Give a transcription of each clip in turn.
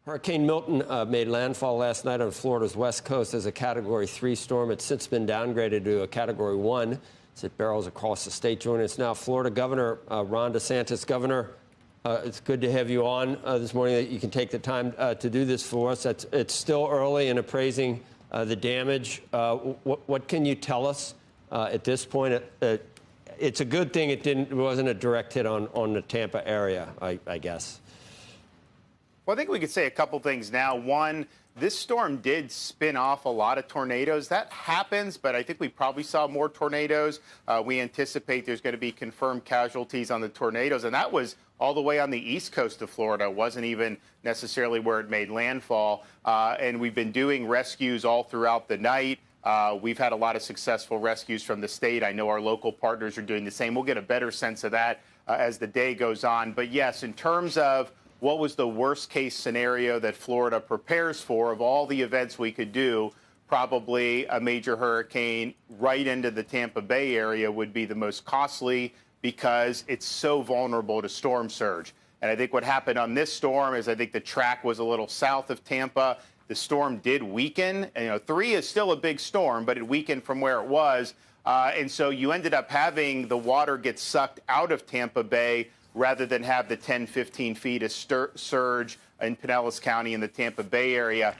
Hurricane Milton made landfall last night on Florida's west coast as a Category 3 storm. It's since been downgraded to a Category 1 as it barrels across the state. Joining us now, Florida Governor Ron DeSantis. Governor, it's good to have you on this morning, that you can take the time to do this for us. It's still early in appraising the damage. What can you tell us at this point? It's a good thing it wasn't a direct hit on the Tampa area, I guess. Well, I think we could say a couple things now. One, this storm did spin off a lot of tornadoes. That happens, but I think we probably saw more tornadoes. We anticipate there's going to be confirmed casualties on the tornadoes, and that was all the way on the east coast of Florida. It wasn't even necessarily where it made landfall. And we've been doing rescues all throughout the night. We've had a lot of successful rescues from the state. I know our local partners are doing the same. We'll get a better sense of that as the day goes on. But yes, in terms of what was the worst case scenario that Florida prepares for, of all the events we could do, probably a major hurricane right into the Tampa Bay area would be the most costly because it's so vulnerable to storm surge. And I think what happened on this storm is I think the track was a little south of Tampa. The storm did weaken. And, 3 is still a big storm, but it weakened from where it was. And so you ended up having the water get sucked out of Tampa Bay rather than have the 10, 15 feet of surge in Pinellas County in the Tampa Bay area.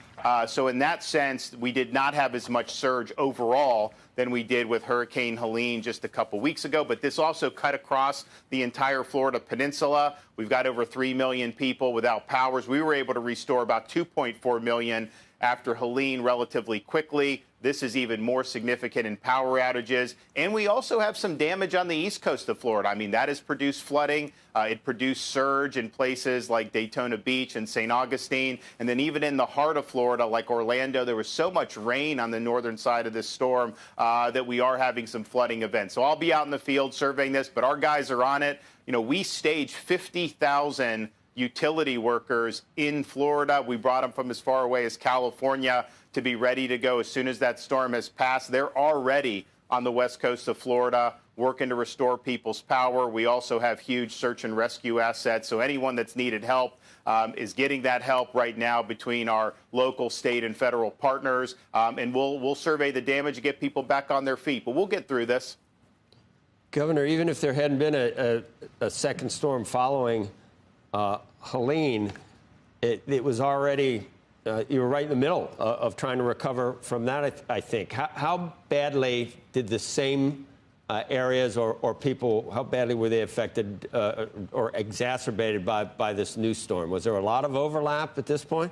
So in that sense, we did not have as much surge overall than we did with Hurricane Helene just a couple weeks ago. But this also cut across the entire Florida peninsula. We've got over 3 million people without powers. We were able to restore about 2.4 million after Helene relatively quickly. This is even more significant in power outages. And we also have some damage on the east coast of Florida. I mean, that has produced flooding. It produced surge in places like Daytona Beach and St. Augustine. And then even in the heart of Florida, like Orlando, there was so much rain on the northern side of this storm that we are having some flooding events. So I'll be out in the field surveying this, but our guys are on it. We staged 50,000 utility workers in Florida. We brought them from as far away as California to be ready to go as soon as that storm has passed. They're already on the west coast of Florida working to restore people's power. We also have huge search and rescue assets. So anyone that's needed help is getting that help right now between our local, state, and federal partners. And we'll survey the damage and get people back on their feet. But we'll get through this. Governor, even if there hadn't been a second storm following Helene, it was already, you were right in the middle of trying to recover from that, I think. How badly did the same areas or people, how badly were they affected or exacerbated by this new storm? Was there a lot of overlap at this point?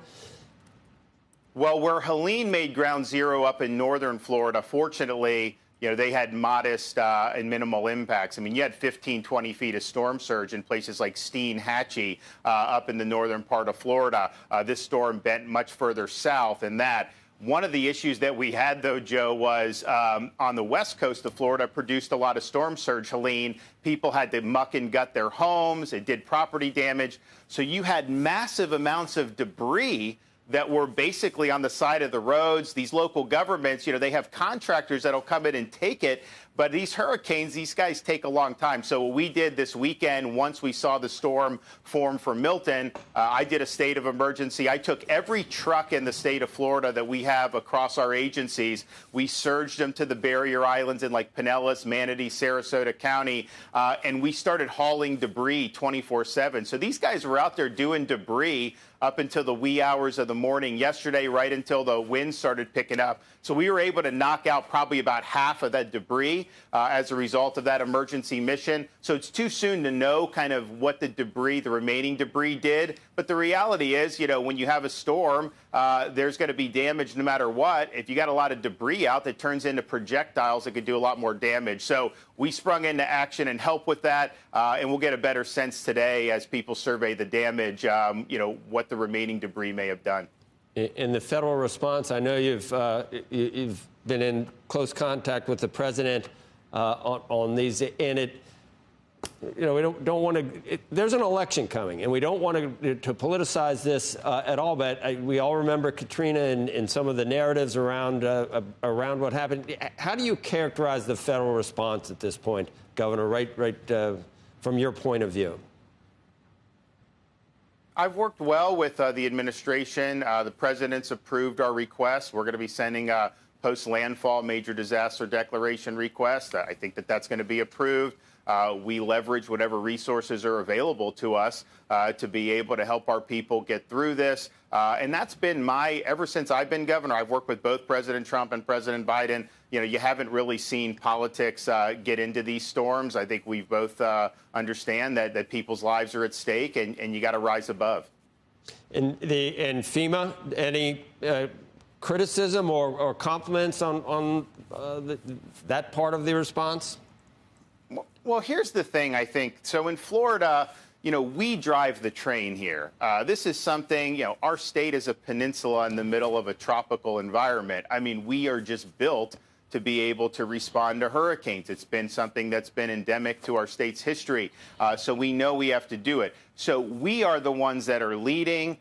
Well, where Helene made ground zero up in northern Florida, fortunately, they had modest and minimal impacts. I mean, you had 15, 20 feet of storm surge in places like Steinhatchee up in the northern part of Florida. This storm bent much further south than that. One of the issues that we had, though, Joe, was on the west coast of Florida produced a lot of storm surge, Helene. People had to muck and gut their homes. It did property damage. So you had massive amounts of debris that were basically on the side of the roads. These local governments, they have contractors that'll come in and take it. But these hurricanes, these guys take a long time. So what we did this weekend, once we saw the storm form for Milton, I did a state of emergency. I took every truck in the state of Florida that we have across our agencies. We surged them to the barrier islands in like Pinellas, Manatee, Sarasota County, and we started hauling debris 24/7. So these guys were out there doing debris up until the wee hours of the morning yesterday, right until the wind started picking up. So we were able to knock out probably about half of that debris as a result of that emergency mission. So it's too soon to know kind of what the remaining debris did. But the reality is, when you have a storm, there's going to be damage no matter what. If you got a lot of debris out that turns into projectiles, it could do a lot more damage. So we sprung into action and help with that. And we'll get a better sense today as people survey the damage, what the remaining debris may have done. In the federal response, I know you've been in close contact with the president on these, and we don't want to. There's an election coming, and we don't want to politicize this at all. But we all remember Katrina and some of the narratives around what happened. How do you characterize the federal response at this point, Governor? Right, from your point of view. I've worked well with the administration. The president's approved our request. We're going to be sending a post-landfall major disaster declaration request. I think that that's going to be approved. We leverage whatever resources are available to us to be able to help our people get through this. And that's been ever since I've been governor, I've worked with both President Trump and President Biden. You know, you haven't really seen politics get into these storms. I think we both understand that people's lives are at stake, and you got to rise above. And FEMA, any criticism or compliments on that part of the response? Well, here's the thing, I think. So in Florida, you know, we drive the train here. This is something, you know, our state is a peninsula in the middle of a tropical environment. I mean, we are just built to be able to respond to hurricanes. It's been something that's been endemic to our state's history. So we know we have to do it. So we are the ones that are leading.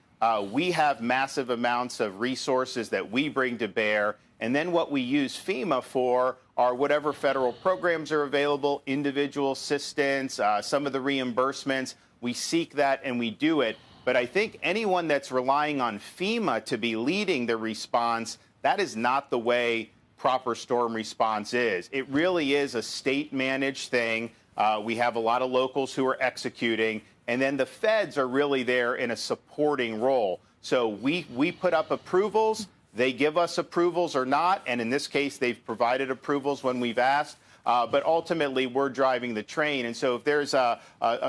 We have massive amounts of resources that we bring to bear. And then what we use FEMA for are whatever federal programs are available, individual assistance, some of the reimbursements. We seek that and we do it. But I think anyone that's relying on FEMA to be leading the response, that is not the way proper storm response is. It really is a state-managed thing. We have a lot of locals who are executing, and then the feds are really there in a supporting role. So we put up approvals. They give us approvals or not, and in this case, they've provided approvals when we've asked. But ultimately, we're driving the train. And so if there's a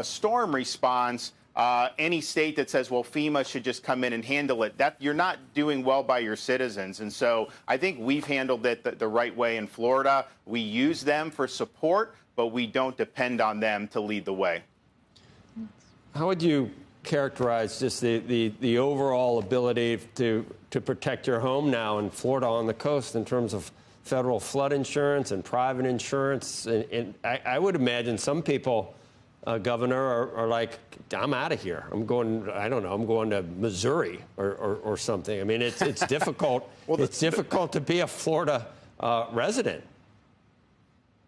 storm response, any state that says, well, FEMA should just come in and handle it, that you're not doing well by your citizens. And so I think we've handled it the right way in Florida. We use them for support, but we don't depend on them to lead the way. How would you characterize just the overall ability to protect your home now in Florida on the coast in terms of federal flood insurance and private insurance? And I would imagine some people, Governor, are like, I'm out of here. I'm going, I don't know, I'm going to Missouri or something. I mean, it's difficult. Well, it's difficult to be a Florida resident.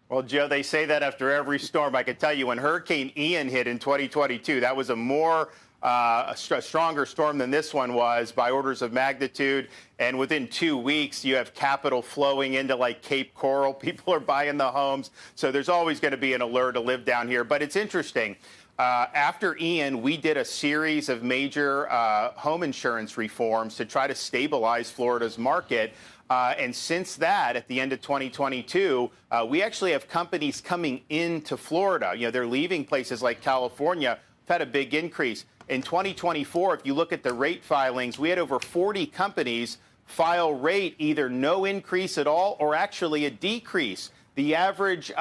Well, Joe, they say that after every storm. I can tell you when Hurricane Ian hit in 2022, that was a stronger storm than this one was by orders of magnitude. And within 2 weeks, you have capital flowing into like Cape Coral. People are buying the homes. So there's always going to be an allure to live down here. But it's interesting. After Ian, we did a series of major home insurance reforms to try to stabilize Florida's market. And since that, at the end of 2022, we actually have companies coming into Florida. You know, they're leaving places like California. We've had a big increase. In 2024, if you look at the rate filings, we had over 40 companies file rate either no increase at all or actually a decrease. The average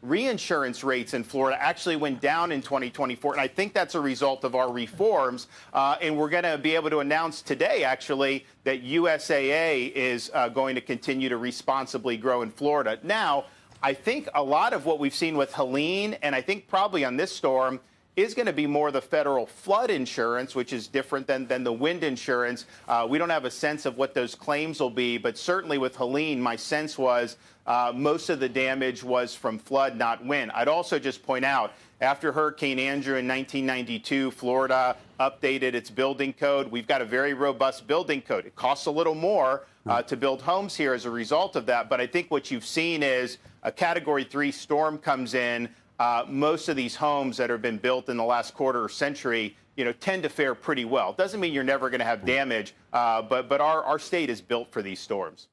reinsurance rates in Florida actually went down in 2024, and I think that's a result of our reforms. And we're going to be able to announce today, actually, that USAA is going to continue to responsibly grow in Florida. Now, I think a lot of what we've seen with Helene, and I think probably on this storm, is going to be more the federal flood insurance, which is different than the wind insurance. We don't have a sense of what those claims will be, but certainly with Helene, my sense was most of the damage was from flood, not wind. I'd also just point out, after Hurricane Andrew in 1992, Florida updated its building code. We've got a very robust building code. It costs a little more to build homes here as a result of that, but I think what you've seen is a Category 3 storm comes in. Most of these homes that have been built in the last quarter century, you know, tend to fare pretty well. Doesn't mean you're never going to have damage, but our state is built for these storms.